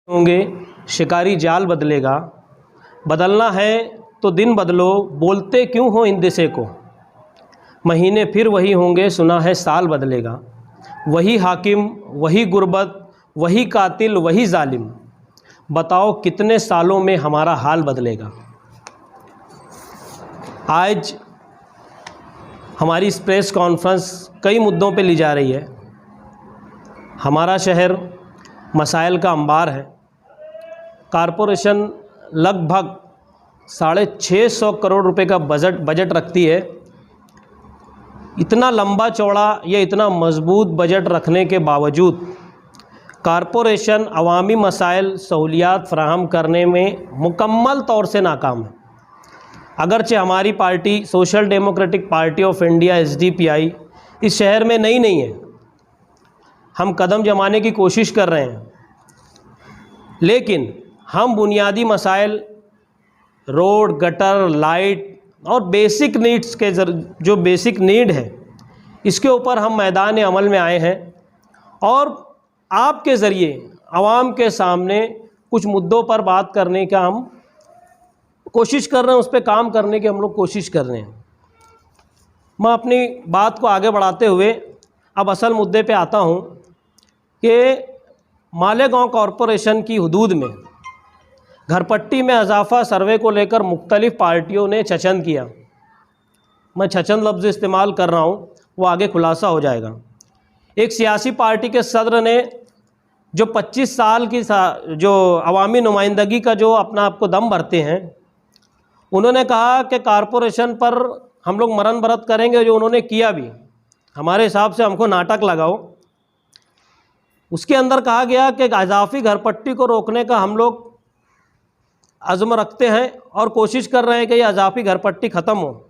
होंगे शिकारी जाल बदलेगा, बदलना है तो दिन बदलो, बोलते क्यों हो इन दिशे को। महीने फिर वही होंगे, सुना है साल बदलेगा। वही हाकिम, वही गुर्बत, वही कातिल, वही जालिम, बताओ कितने सालों में हमारा हाल बदलेगा। आज हमारी इस प्रेस कॉन्फ्रेंस कई मुद्दों पे ली जा रही है। हमारा शहर मसाइल का अंबार है। कॉरपोरेशन लगभग 650 करोड़ रुपए का बजट रखती है। इतना लंबा चौड़ा या इतना मजबूत बजट रखने के बावजूद कॉरपोरेशन अवामी मसाइल सहूलियात फराहम करने में मुकम्मल तौर से नाकाम है। अगरचे हमारी party social democratic party of India SDPI इस शहर में नई नहीं है, हम कदम जमाने की कोशिश कर रहे हैं, लेकिन हम बुनियादी मसाइल रोड, गटर, लाइट और बेसिक नीड्स के जो बेसिक नीड है इसके ऊपर हम मैदान अमल में आए हैं और आपके ज़रिए आवाम के सामने कुछ मुद्दों पर बात करने का हम कोशिश कर रहे हैं, उस पर काम करने की हम लोग कोशिश कर रहे हैं। मैं अपनी बात को आगे बढ़ाते हुए अब असल मुद्दे पे आता हूँ कि मालेगांव कॉरपोरेशन की हदूद में घरपट्टी में इजाफा सर्वे को लेकर मुख्तलिफ़ पार्टियों ने छचंद किया। मैं छचंद लफ्ज़ इस्तेमाल कर रहा हूँ, वो आगे खुलासा हो जाएगा। एक सियासी पार्टी के सदर ने जो 25 साल की जो अवामी नुमाइंदगी का जो अपना आपको दम भरते हैं, उन्होंने कहा कि कॉरपोरेशन पर हम लोग मरण बरत करेंगे, जो उन्होंने किया भी हमारे हिसाब से हमको नाटक लगाओ। उसके अंदर कहा गया कि इजाफी घरपट्टी को रोकने का हम लोग अज़्म रखते हैं और कोशिश कर रहे हैं कि ये इजाफी घरपट्टी ख़त्म हो,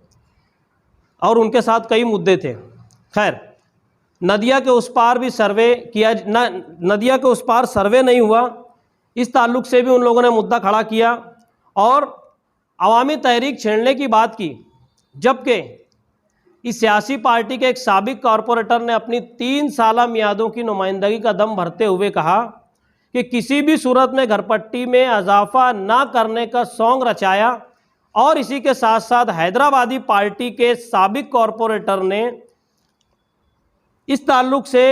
और उनके साथ कई मुद्दे थे। खैर, नदिया के उस पार भी सर्वे किया नदिया के उस पार सर्वे नहीं हुआ, इस ताल्लुक़ से भी उन लोगों ने मुद्दा खड़ा किया और अवामी तहरीक छेड़ने की बात की। जबकि इस सियासी पार्टी के एक साबिक कॉरपोरेटर ने अपनी 3 साला मियादों की नुमाइंदगी का दम भरते हुए कहा कि किसी भी सूरत में घरपट्टी में इजाफा ना करने का सौंग रचाया, और इसी के साथ साथ हैदराबादी पार्टी के साबिक कॉरपोरेटर ने इस ताल्लुक़ से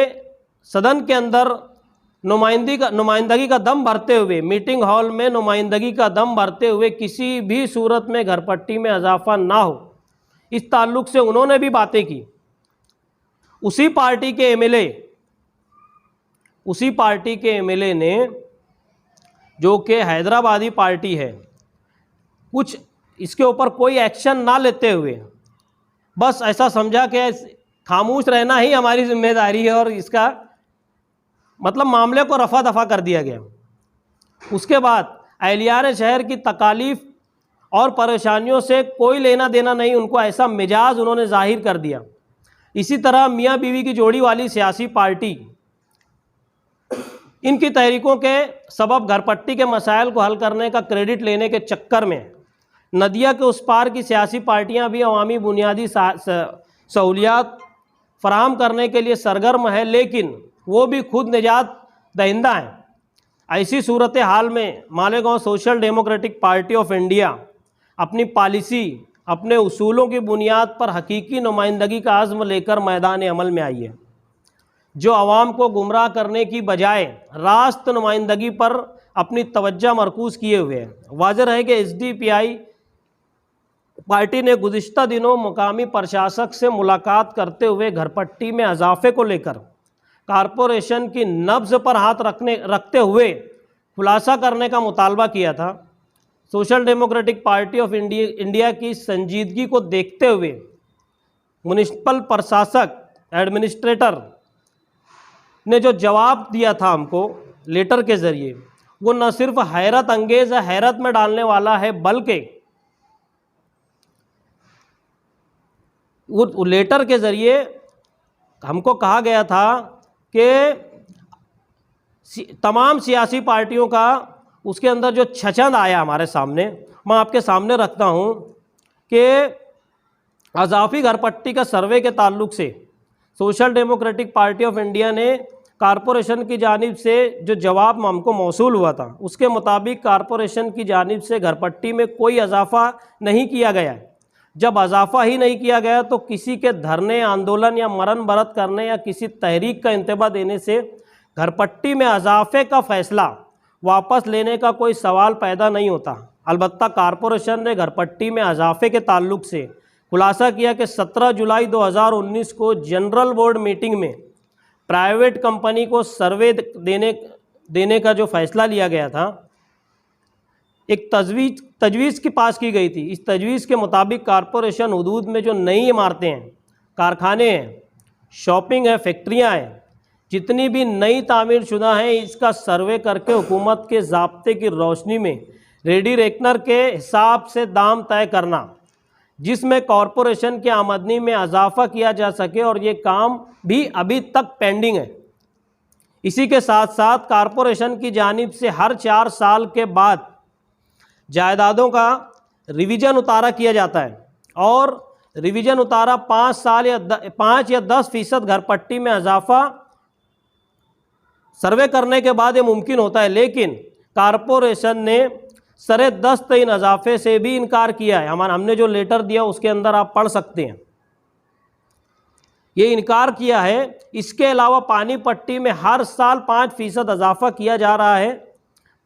सदन के अंदर नुमाइंदगी का दम भरते हुए, मीटिंग हॉल में नुमाइंदगी का दम भरते हुए किसी भी सूरत में घरपट्टी में इजाफा ना हो, इस ताल्लुक़ से उन्होंने भी बातें की। उसी पार्टी के एमएलए ने, जो कि हैदराबादी पार्टी है, कुछ इसके ऊपर कोई एक्शन ना लेते हुए बस ऐसा समझा कि खामोश रहना ही हमारी जिम्मेदारी है और इसका मतलब मामले को रफा दफा कर दिया गया। उसके बाद अहलियार शहर की तकालीफ और परेशानियों से कोई लेना देना नहीं, उनको ऐसा मिजाज उन्होंने जाहिर कर दिया। इसी तरह मियाँ बीवी की जोड़ी वाली सियासी पार्टी, इनकी तहरीकों के सबब घरपट्टी के मसाइल को हल करने का क्रेडिट लेने के चक्कर में नदिया के उस पार की सियासी पार्टियां भी अवामी बुनियादी सहूलियात फराहम करने के लिए सरगर्म है, लेकिन वो भी खुद निजात दहिंदा हैं। ऐसी सूरत हाल में Malegaon social democratic party of India अपनी पॉलिसी, अपने उसूलों की बुनियाद पर हकीकी नुमाइंदगी का आज़्म लेकर मैदान अमल में आई है, जो आवाम को गुमराह करने की बजाय रास्त नुमाइंदगी पर अपनी तवज्जो मरकूज़ किए हुए है। वाज़ेह है कि SDPI पार्टी ने गुज़िश्ता दिनों मुकामी प्रशासक से मुलाकात करते हुए घरपट्टी में इजाफे को लेकर कॉरपोरेशन की नब्ज़ पर हाथ रखते हुए खुलासा करने का मुतालबा किया था। Social democratic party of India की संजीदगी को देखते हुए म्युनिसिपल प्रशासक एडमिनिस्ट्रेटर ने जो जवाब दिया था हमको लेटर के ज़रिए, वो न सिर्फ हैरत अंगेज़ है, हैरत में डालने वाला है, बल्कि वो लेटर के ज़रिए हमको कहा गया था कि तमाम सियासी पार्टियों का उसके अंदर जो छचंद आया हमारे सामने, मैं आपके सामने रखता हूँ कि इजाफी घरपट्टी का सर्वे के ताल्लुक़ से social democratic party of India ने कारपोरेशन की जानिब से जो जवाब हमको मौसूल हुआ था उसके मुताबिक कारपोरेशन की जानिब से घरपट्टी में कोई इजाफा नहीं किया गया है। जब इजाफा ही नहीं किया गया तो किसी के धरने, आंदोलन या मरण व्रत करने या किसी तहरीक का इंतबा देने से घरपट्टी में इजाफे का फैसला वापस लेने का कोई सवाल पैदा नहीं होता। अलबत्ता कारपोरेशन ने घरपट्टी में इजाफे के ताल्लुक से खुलासा किया कि 17 जुलाई 2019 को जनरल बोर्ड मीटिंग में प्राइवेट कंपनी को सर्वे देने का जो फैसला लिया गया था, एक तजवीज़ की पास की गई थी। इस तजवीज़ के मुताबिक कारपोरेशन हदूद में जो नई इमारतें हैं, कारखाने हैं, शॉपिंग है, फैक्ट्रियां हैं, जितनी भी नई तामीर शुदा हैं, इसका सर्वे करके हुकूमत के ज़ाब्ते की रोशनी में रेडी रेकनर के हिसाब से दाम तय करना, जिसमें कॉरपोरेशन की आमदनी में इजाफा किया जा सके, और ये काम भी अभी तक पेंडिंग है। इसी के साथ साथ कॉरपोरेशन की जानिब से हर 4 साल के बाद जायदादों का रिवीजन उतारा किया जाता है, और रिवीजन उतारा 5 या 10% घरपट्टी में इजाफा सर्वे करने के बाद ये मुमकिन होता है। लेकिन कॉरपोरेशन ने सरे दस्त इन इजाफे से भी इनकार किया है। हमने जो लेटर दिया उसके अंदर आप पढ़ सकते हैं, ये इनकार किया है। इसके अलावा पानी पट्टी में हर साल 5% इजाफा किया जा रहा है।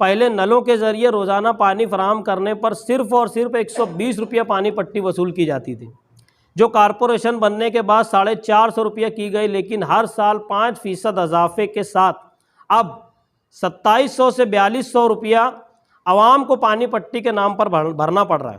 पहले नलों के ज़रिए रोज़ाना पानी फराहम करने पर सिर्फ़ और सिर्फ 120 रुपया पानी पट्टी वसूल की जाती थी, जो कॉरपोरेशन बनने के बाद 450 रुपया की गई। लेकिन हर साल 5% इजाफे के साथ अब 2700 से 4200 रुपया आवाम को पानी पट्टी के नाम पर भरना पड़ रहा है।